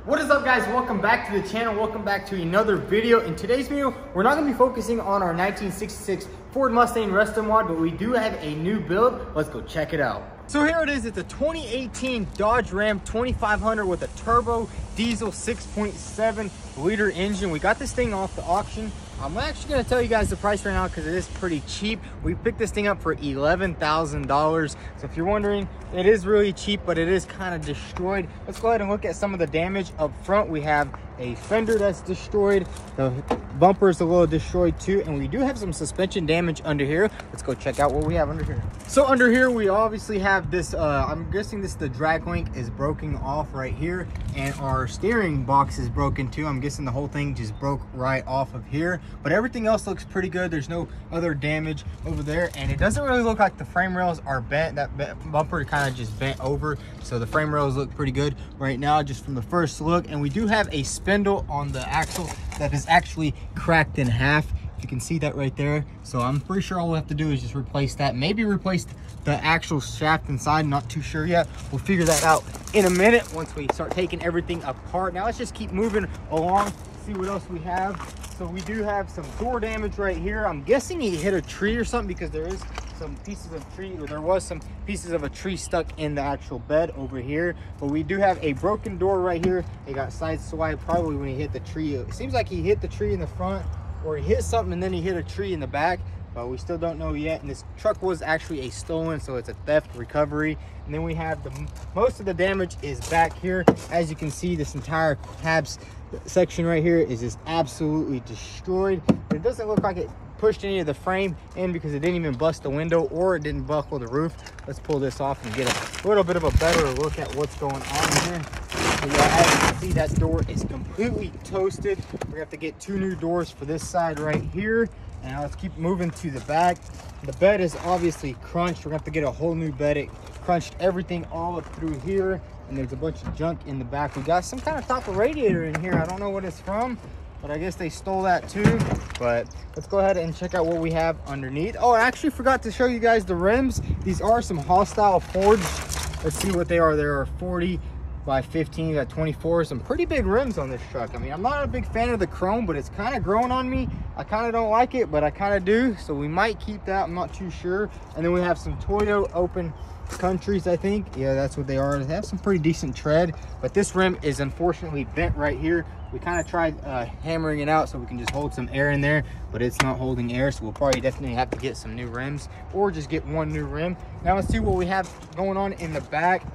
What is up, guys? Welcome back to the channel. Welcome back to another video. In today's video, we're not going to be focusing on our 1966 Ford Mustang Resto mod, but we do have a new build. Let's go check it out. So here it is. It's a 2018 Dodge Ram 2500 with a turbo diesel 6.7 liter engine. We got this thing off the auction. I'm actually going to tell you guys the price right now because it is pretty cheap. We picked this thing up for $11,000. So if you're wondering, it is really cheap, but it is kind of destroyed. Let's go ahead and look at some of the damage up front. We have a fender that's destroyed. The bumper is a little destroyed too, and we do have some suspension damage under here. Let's go check out what we have under here. So under here we obviously have this, I'm guessing this, the drag link is broken off right here, and our steering box is broken too. I'm guessing the whole thing just broke right off of here, but everything else looks pretty good. There's no other damage over there, and it doesn't really look like the frame rails are bent. That bumper kind of just bent over, so the frame rails look pretty good right now just from the first look. And we do have a spindle on the axle that is actually cracked in half. You can see that right there. So I'm pretty sure all we have to do is just replace that, maybe replace the actual shaft inside. Not too sure yet. We'll figure that out in a minute once we start taking everything apart. Now let's just keep moving along, see what else we have. So we do have some door damage right here. I'm guessing he hit a tree or something, because there is some pieces of tree, or there was some pieces of a tree stuck in the actual bed over here. But we do have a broken door right here. It got sideswiped probably when he hit the tree. It seems like he hit the tree in the front, or he hit something and then he hit a tree in the back, but we still don't know yet. And this truck was actually a stolen, so it's a theft recovery. And then we have most of the damage is back here. As you can see, this entire cabs section right here is just absolutely destroyed. But it doesn't look like it pushed any of the frame in, because it didn't even bust the window or it didn't buckle the roof. Let's pull this off and get a little bit of a better look at what's going on here. So yeah, as you can see, that door is completely toasted. We have to get two new doors for this side right here. And now let's keep moving to the back. The bed is obviously crunched. We're gonna have to get a whole new bed. It crunched everything all up through here, and there's a bunch of junk in the back. We got some kind of type of radiator in here. I don't know what it's from, but I guess they stole that too. But let's go ahead and check out what we have underneath. Oh, I actually forgot to show you guys the rims. These are some hostile Fords. Let's see what they are. They are 40 by 15 at 24. Some pretty big rims on this truck. I mean, I'm not a big fan of the chrome, but it's kind of growing on me. I kind of don't like it, but I kind of do, so we might keep that. I'm not too sure. And then we have some Toyo open countries, I think. Yeah, that's what they are. They have some pretty decent tread, but this rim is unfortunately bent right here. We kind of tried hammering it out so we can just hold some air in there, but it's not holding air, so we'll probably definitely have to get some new rims, or just get one new rim. Now let's see what we have going on in the back.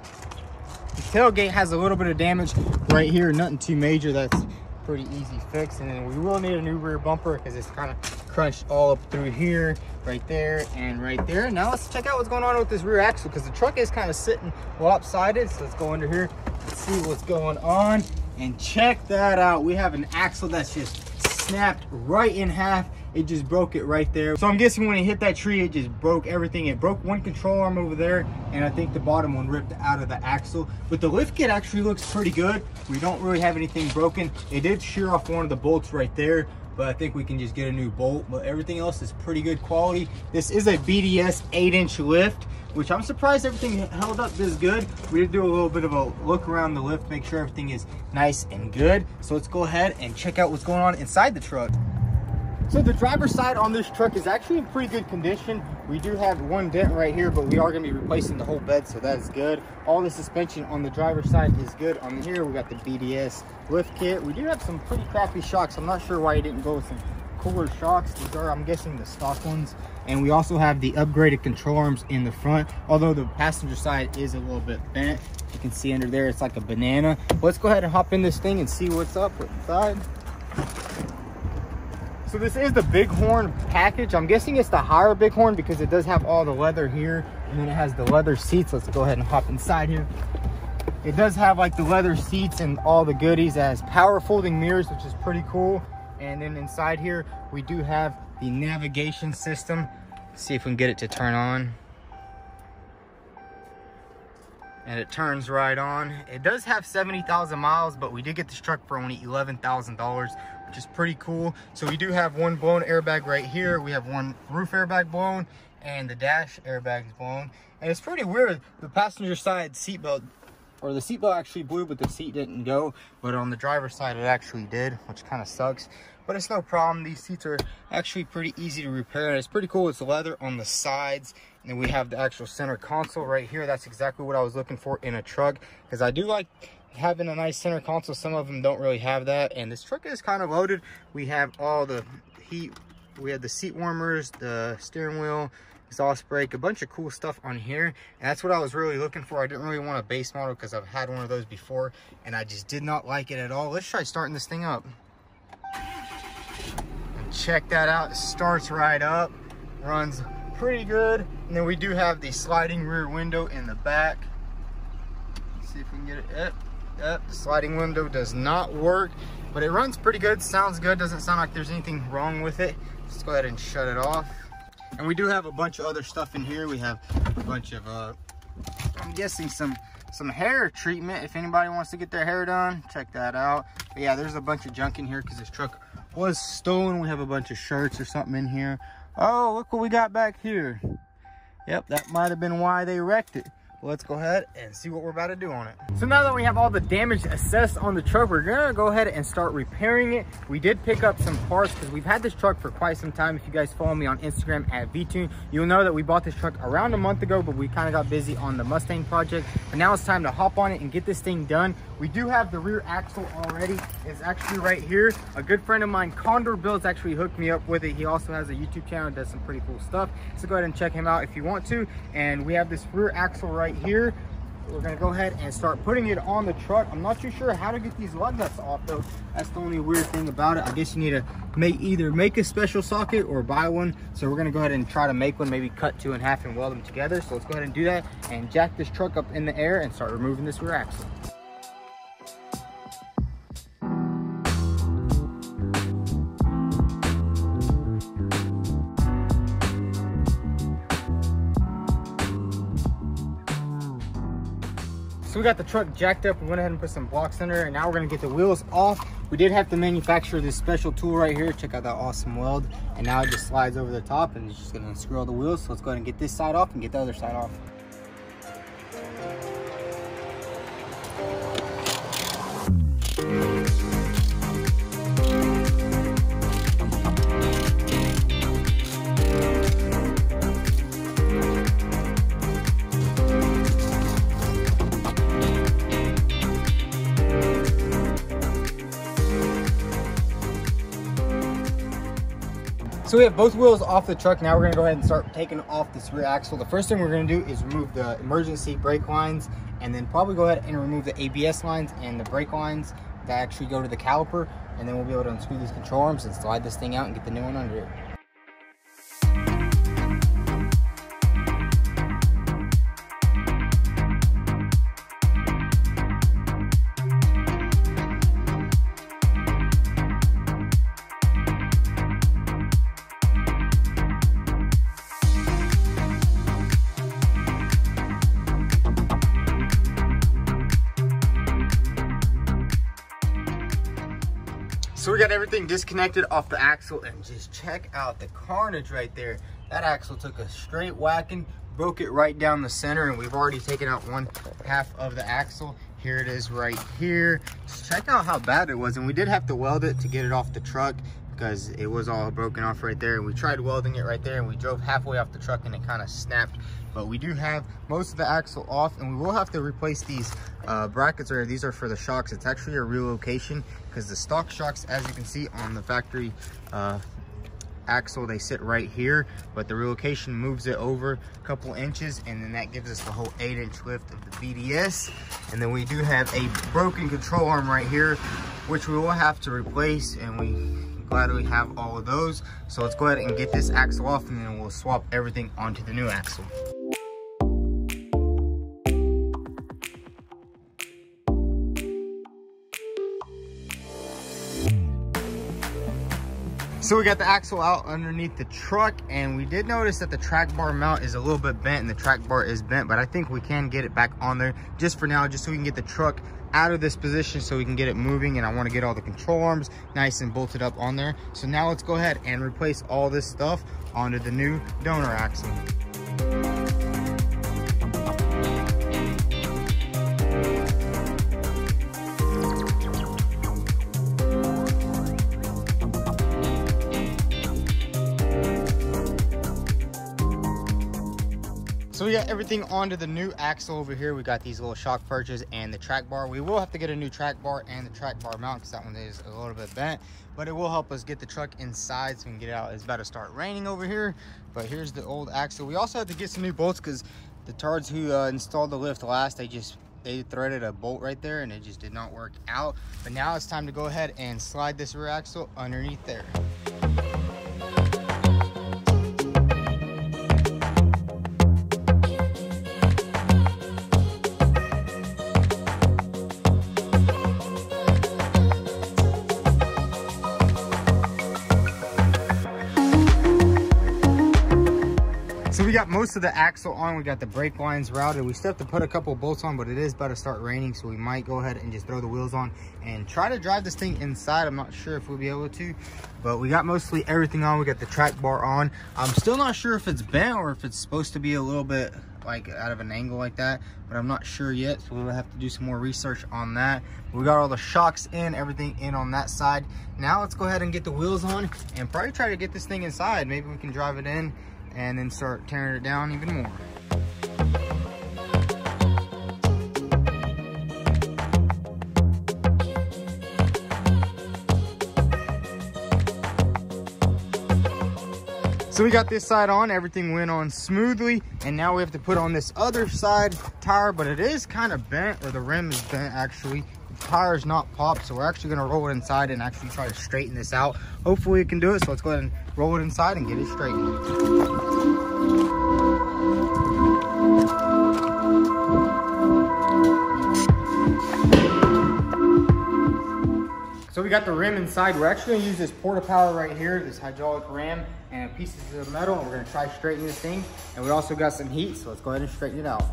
The tailgate has a little bit of damage right here, nothing too major. That's pretty easy fix. And then we will need a new rear bumper because it's kind of crunched all up through here, right there, and right there. Now let's check out what's going on with this rear axle, because the truck is kind of sitting lopsided. So let's go under here and see what's going on. And check that out. We have an axle that's just snapped right in half. It just broke it right there. So I'm guessing when it hit that tree, it just broke everything. It broke one control arm over there, and I think the bottom one ripped out of the axle. But the lift kit actually looks pretty good. We don't really have anything broken. It did shear off one of the bolts right there, but I think we can just get a new bolt. But everything else is pretty good quality. This is a BDS 8-inch lift, which I'm surprised everything held up this good. We did do a little bit of a look around the lift, make sure everything is nice and good. So let's go ahead and check out what's going on inside the truck. So the driver's side on this truck is actually in pretty good condition. We do have one dent right here, but we are going to be replacing the whole bed, so that is good. All the suspension on the driver's side is good. On here, we got the BDS lift kit. We do have some pretty crappy shocks. I'm not sure why you didn't go with some cooler shocks. These are, I'm guessing, the stock ones. And we also have the upgraded control arms in the front, although the passenger side is a little bit bent. You can see under there, it's like a banana. Let's go ahead and hop in this thing and see what's up inside. So this is the Bighorn package. I'm guessing it's the higher Bighorn because it does have all the leather here, and then it has the leather seats. Let's go ahead and hop inside here. It does have like the leather seats and all the goodies. It has power folding mirrors, which is pretty cool. And then inside here, we do have the navigation system. Let's see if we can get it to turn on. And it turns right on. It does have 70,000 miles, but we did get this truck for only $11,000, which is pretty cool. So we do have one blown airbag right here. We have one roof airbag blown, and the dash airbag is blown. And it's pretty weird. The passenger side seatbelt or the seatbelt actually blew, but the seat didn't go. But on the driver's side, it actually did, which kind of sucks. But it's no problem. These seats are actually pretty easy to repair. And it's pretty cool. It's leather on the sides. And then we have the actual center console right here. That's exactly what I was looking for in a truck, because I do like having a nice center console. Some of them don't really have that. And this truck is kind of loaded. We have all the heat. We have the seat warmers, the steering wheel, exhaust brake, a bunch of cool stuff on here. And that's what I was really looking for. I didn't really want a base model because I've had one of those before and I just did not like it at all. Let's try starting this thing up. And check that out. It starts right up, runs pretty good. And then we do have the sliding rear window in the back. Let's see if we can get it. Yep, the sliding window does not work, but it runs pretty good, sounds good, doesn't sound like there's anything wrong with it. Let's go ahead and shut it off. And we do have a bunch of other stuff in here. We have a bunch of, I'm guessing some hair treatment. If anybody wants to get their hair done, check that out. But yeah, there's a bunch of junk in here because this truck was stolen. We have a bunch of shirts or something in here. Oh, look what we got back here. Yep, that might have been why they wrecked it. Let's go ahead and see what we're about to do on it. So now that we have all the damage assessed on the truck, we're gonna go ahead and start repairing it. We did pick up some parts because we've had this truck for quite some time. If you guys follow me on Instagram at vTuned, you'll know that we bought this truck around a month ago, but we kind of got busy on the Mustang project. And now it's time to hop on it and get this thing done. We do have the rear axle already. It's actually right here. A good friend of mine, Condor Builds, actually hooked me up with it. He also has a YouTube channel, does some pretty cool stuff. So go ahead and check him out if you want to. And we have this rear axle right here. We're gonna go ahead and start putting it on the truck. I'm not too sure how to get these lug nuts off though. That's the only weird thing about it. I guess you need to either make a special socket or buy one. So we're gonna go ahead and try to make one, maybe cut two in half and weld them together. So let's go ahead and do that and jack this truck up in the air and start removing this rear axle. So we got the truck jacked up. We went ahead and put some blocks under it, and now we're gonna get the wheels off. We did have to manufacture this special tool right here. Check out that awesome weld. And now it just slides over the top and it's just gonna unscrew all the wheels. So let's go ahead and get this side off and get the other side off. So we have both wheels off the truck. Now we're gonna go ahead and start taking off this rear axle. The first thing we're gonna do is remove the emergency brake lines and then probably go ahead and remove the ABS lines and the brake lines that actually go to the caliper. And then we'll be able to unscrew these control arms and slide this thing out and get the new one under it. So we got everything disconnected off the axle, and just check out the carnage right there. That axle took a straight whacking, broke it right down the center, and we've already taken out one half of the axle. Here it is right here. Just check out how bad it was. And we did have to weld it to get it off the truck because it was all broken off right there. And we tried welding it right there, and we drove halfway off the truck and it kind of snapped. But we do have most of the axle off, and we will have to replace these brackets right here. These are for the shocks. It's actually a relocation because the stock shocks, as you can see on the factory axle, they sit right here, but the relocation moves it over a couple inches, and then that gives us the whole 8-inch lift of the VDS. And then we do have a broken control arm right here, which we will have to replace, and we're glad we have all of those. So let's go ahead and get this axle off, and then we'll swap everything onto the new axle. So we got the axle out underneath the truck, and we did notice that the track bar mount is a little bit bent, and the track bar is bent, but I think we can get it back on there just for now, just so we can get the truck out of this position so we can get it moving. And I want to get all the control arms nice and bolted up on there. So now let's go ahead and replace all this stuff onto the new donor axle. So we got everything onto the new axle over here. We got these little shock perches and the track bar. We will have to get a new track bar and the track bar mount because that one is a little bit bent, but it will help us get the truck inside so we can get it out. It's about to start raining over here, but here's the old axle. We also had to get some new bolts because the tards who installed the lift last, they threaded a bolt right there and it just did not work out. But now it's time to go ahead and slide this rear axle underneath there. So we got most of the axle on. We got the brake lines routed. We still have to put a couple of bolts on, but it is about to start raining, so we might go ahead and just throw the wheels on and try to drive this thing inside. I'm not sure if we'll be able to, but we got mostly everything on. We got the track bar on. I'm still not sure if it's bent or if it's supposed to be a little bit like out of an angle like that, but I'm not sure yet, so we'll have to do some more research on that. We got all the shocks in, everything in on that side. Now let's go ahead and get the wheels on and probably try to get this thing inside. Maybe we can drive it in and then start tearing it down even more. So we got this side on, everything went on smoothly, and now we have to put on this other side tire, but it is kind of bent, or the rim is bent actually. The tire's not popped, so we're actually gonna roll it inside and actually try to straighten this out. Hopefully we can do it, so let's go ahead and roll it inside and get it straightened. So we got the rim inside. We're actually gonna use this porta power right here, this hydraulic ram, and pieces of metal, and we're gonna try straightening this thing. And we also got some heat, so let's go ahead and straighten it out.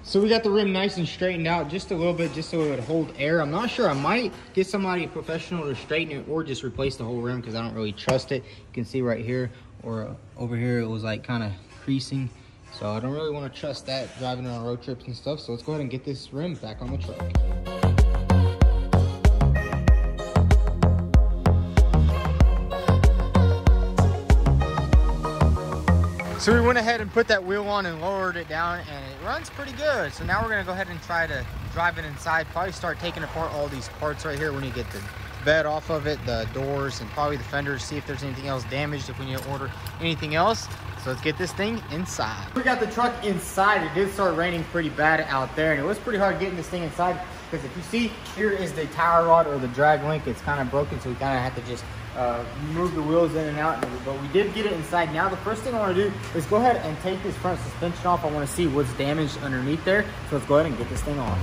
So we got the rim nice and straightened out just a little bit, just so it would hold air. I'm not sure, I might get somebody professional to straighten it or just replace the whole rim because I don't really trust it. You can see right here or over here, it was like kind of creasing. So I don't really want to trust that driving on road trips and stuff. So let's go ahead and get this rim back on the truck. So we went ahead and put that wheel on and lowered it down, and it runs pretty good. So now we're gonna go ahead and try to drive it inside, probably start taking apart all these parts right here when you get the bed off of it, the doors, and probably the fenders, see if there's anything else damaged, if we need to order anything else. So let's get this thing inside. We got the truck inside. It did start raining pretty bad out there, and it was pretty hard getting this thing inside because if you see, here is the tire rod or the drag link. It's kind of broken, so we kind of have to just move the wheels in and out, but we did get it inside. Now the first thing I want to do is go ahead and take this front suspension off. I want to see what's damaged underneath there, so let's go ahead and get this thing on.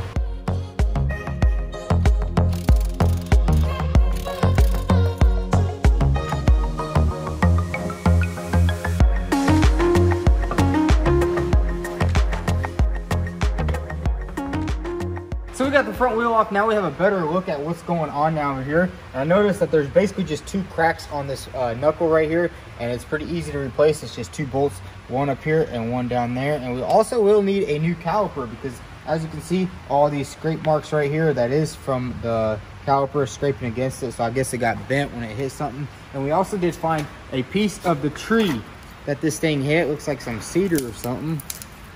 So we got the front wheel off. Now we have a better look at what's going on down over here. And I noticed that there's basically just two cracks on this knuckle right here, and it's pretty easy to replace. It's just two bolts, one up here and one down there. And we also will need a new caliper because as you can see, all these scrape marks right here, that is from the caliper scraping against it. So I guess it got bent when it hit something. And we also did find a piece of the tree that this thing hit. Looks like some cedar or something.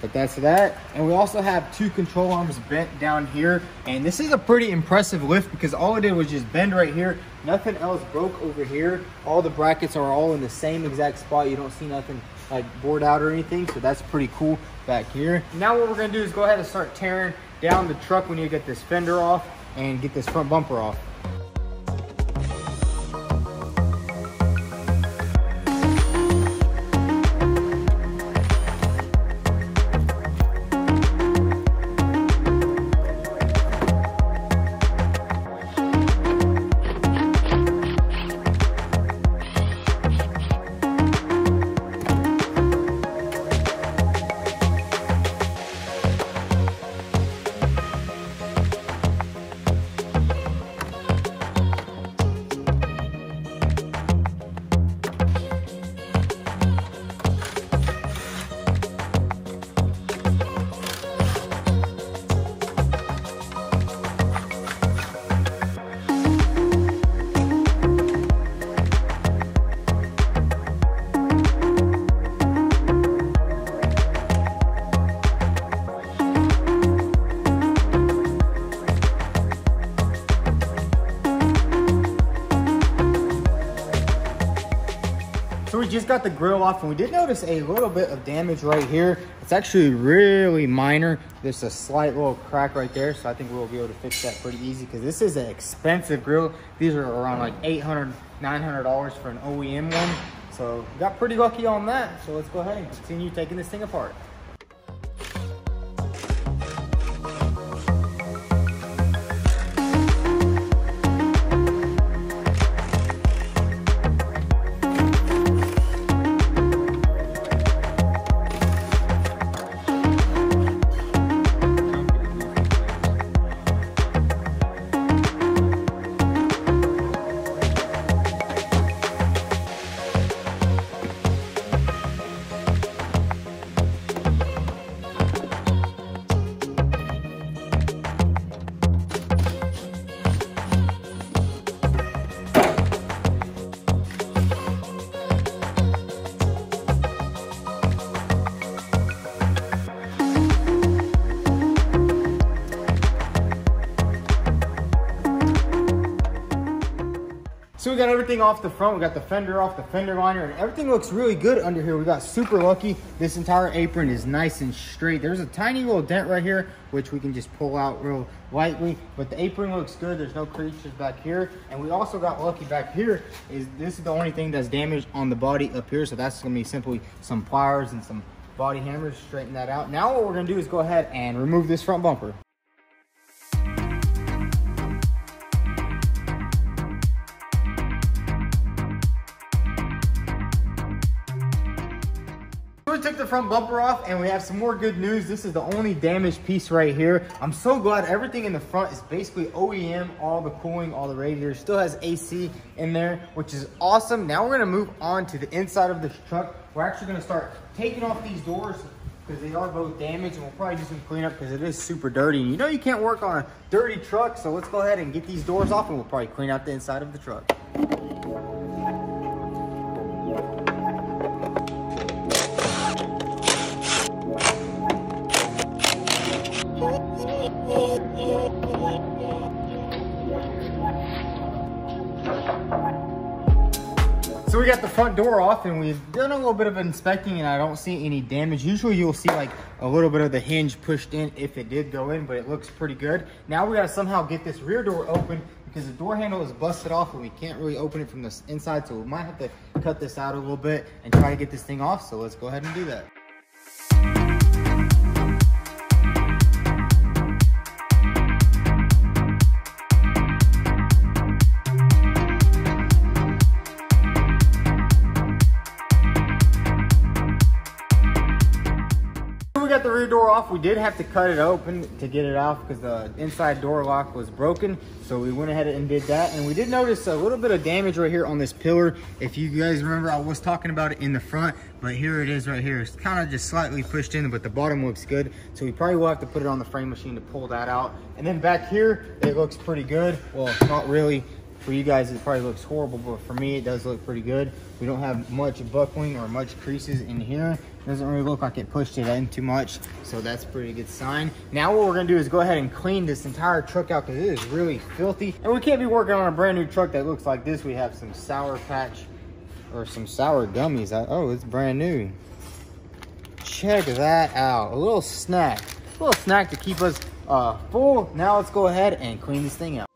But that's that. And we also have two control arms bent down here. And this is a pretty impressive lift because all it did was just bend right here. Nothing else broke over here. All the brackets are all in the same exact spot. You don't see nothing like bored out or anything. So that's pretty cool back here. Now what we're gonna do is go ahead and start tearing down the truck. We need to get this fender off and get this front bumper off. So we just got the grill off, and we did notice a little bit of damage right here. It's actually really minor. There's a slight little crack right there, so I think we'll be able to fix that pretty easy, because this is an expensive grill. These are around like $800, $900 for an OEM one. So we got pretty lucky on that. So let's go ahead and continue taking this thing apart. So we got everything off the front. We got the fender off, the fender liner, and everything looks really good under here. We got super lucky. This entire apron is nice and straight. There's a tiny little dent right here, which we can just pull out real lightly, but the apron looks good. There's no creases back here. And we also got lucky back here. This is the only thing that's damaged on the body up here. So that's gonna be simply some pliers and some body hammers to straighten that out. Now what we're gonna do is go ahead and remove this front bumper. We took the front bumper off, and we have some more good news. This is the only damaged piece right here. I'm so glad everything in the front is basically OEM. All the cooling, all the radiators, still has AC in there, which is awesome. Now we're gonna move on to the inside of this truck. We're actually gonna start taking off these doors because they are both damaged, and we'll probably do some cleanup because it is super dirty. And you know you can't work on a dirty truck, so let's go ahead and get these doors off, and we'll probably clean out the inside of the truck. So we got the front door off, and we've done a little bit of inspecting, and I don't see any damage. Usually you'll see like a little bit of the hinge pushed in if it did go in, but it looks pretty good. Now we gotta somehow get this rear door open because the door handle is busted off and we can't really open it from the inside. So we might have to cut this out a little bit and try to get this thing off. So let's go ahead and do that. We got the rear door off. We did have to cut it open to get it off because the inside door lock was broken. So we went ahead and did that. And we did notice a little bit of damage right here on this pillar. If you guys remember, I was talking about it in the front, but here it is right here. It's kind of just slightly pushed in, but the bottom looks good. So we probably will have to put it on the frame machine to pull that out. And then back here, it looks pretty good. Well, not really. For you guys, it probably looks horrible, but for me, it does look pretty good. We don't have much buckling or much creases in here. Doesn't really look like it pushed it in too much, so that's a pretty good sign. Now what we're gonna do is go ahead and clean this entire truck out because it is really filthy. And we can't be working on a brand new truck that looks like this. We have some Sour Patch or some sour gummies. Oh, it's brand new. Check that out. A little snack to keep us full. Now let's go ahead and clean this thing out.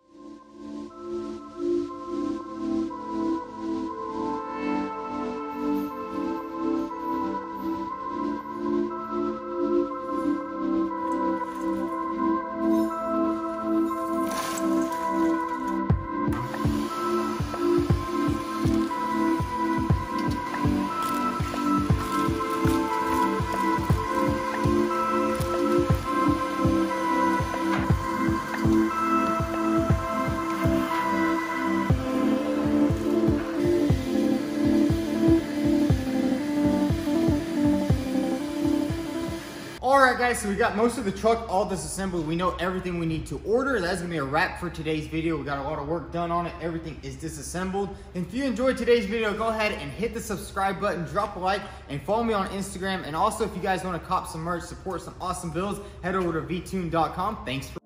Alright guys, so we got most of the truck all disassembled. We know everything we need to order. That's gonna be a wrap for today's video. We got a lot of work done on it. Everything is disassembled. If you enjoyed today's video, go ahead and hit the subscribe button, drop a like, and follow me on Instagram. And also, if you guys want to cop some merch, support some awesome builds, head over to vTuned.com. Thanks for